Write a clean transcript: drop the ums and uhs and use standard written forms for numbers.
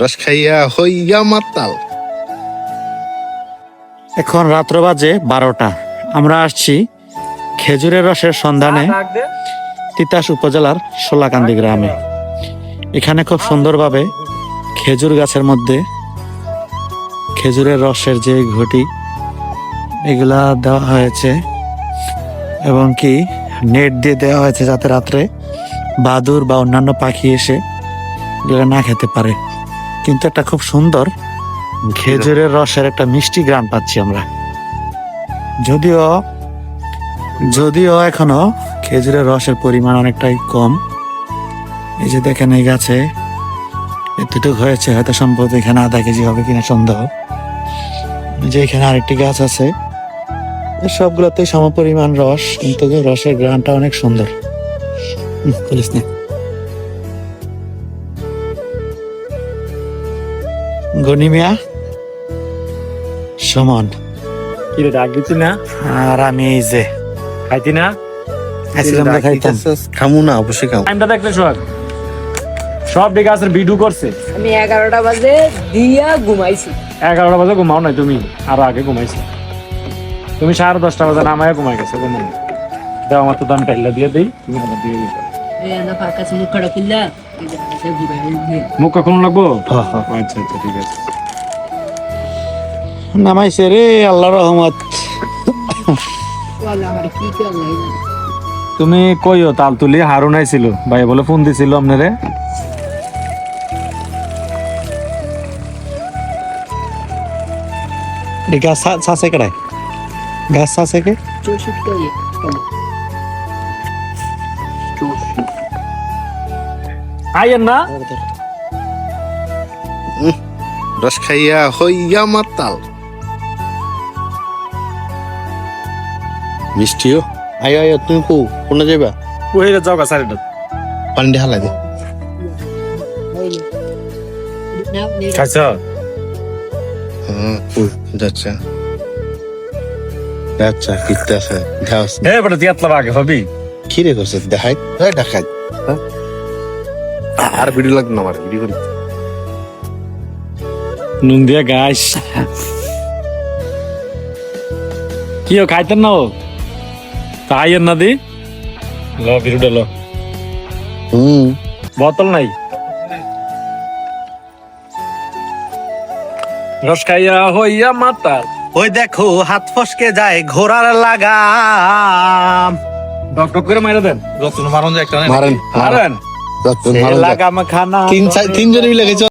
রস খাইয়া হইয়া মাতাল। এখন রাত্র বাজে 12টা। আমরা আসছি খেজুরের রসের সন্ধানে তিতাস উপজেলার সোলাকান্দি গ্রামে। এখানে খুব সুন্দরভাবে খেজুর গাছের মধ্যে খেজুরের রসের যে ঘটি এগুলা দেওয়া হয়েছে এবং কি নেট দিয়ে দেওয়া হয়েছে যাতে রাত্রে বাদুর বা অন্যান্য পাখি এসে এগুলো না খেতে পারে। কিন্তু একটা খুব সুন্দর খেজুরের রসের একটা মিষ্টি গ্রাম পাচ্ছি আমরা। যদিও এখনো খেজুরের রসের পরিমাণ অনেকটাই কম। এই যে দেখেন এই গাছে এতটুকু হয়েছে, হয়তো সম্ভবত এখানে আধা কেজি হবে কিনা সন্দেহ। যে এখানে আরেকটি গাছ আছে, সবগুলোতেই সম পরিমাণ রস, কিন্তু রসের গ্রানটা অনেক সুন্দর। বলিস না গনিমিয়া সমান কি রে ডাক দিতি না? আর আমি এই যে খাইতি না? আসছিলাম খাইতাম। খামু না, অবশ্যই খামু। টাইমটা দেখলে সোহাগ সব দিকে আছে ভিডিও করছে। আমি 11টা বাজে দিয়া ঘুমাইছি। 11টা বাজে ঘুমাও নাই তুমি, আরো আগে ঘুমাইছো তুমি। 10:30 বাজে নামায় ঘুমাই গেছো। ঘুমাই দাও আমার তো দাম টাইলা দিয়ে দেই, তুমি আমার দিয়ে দিও। এই না ফাঁকা ছিল খড়া কিল্লা এই ঘুমাই দিয়ে মুখ কখন লাগবো? আচ্ছা আচ্ছা ঠিক আছে। নামাইছে রে, আল্লাহর রহমত। ওয়ালা আমার কি কি আল্লাহ জানে। তুমি কইও তাল তুলি হারুন আইছিল ভাই বলে ফোন দিছিল আপনারে। গাছ আছে কেডায়? গাছ আছে কে? 64 আইয়েন না? রস খাইয়া হইয়া মাতাল। মিষ্টিও আয় আয়, তুমি কোনে যাইবা? ওইরে যাও গা সাইডে। পানি ঢালাই দে। খাইছ? যাচ্ছে আচ্ছা কিতে আছে দেখাস এ বড় দিয়াতলা বাগে হবি। কি রে করছে? দেখাই দেখাই আর ভিডিও লাগবে না, আমার ভিডিও করি। নুন দিয়া গাছ কি ও খাইতেন না? ও তাইয়েন না দি লো ভিডিওটা লো। বোতল নাই? রস খাইয়া হইয়া মাতাল। ওই দেখো হাত ফসকে যায় ঘোড়ার লাগাম। ডক করে মাইরা দেন। মারেন মারেন মারেন লাগাম খানা তিনজনে মিলে গেছে।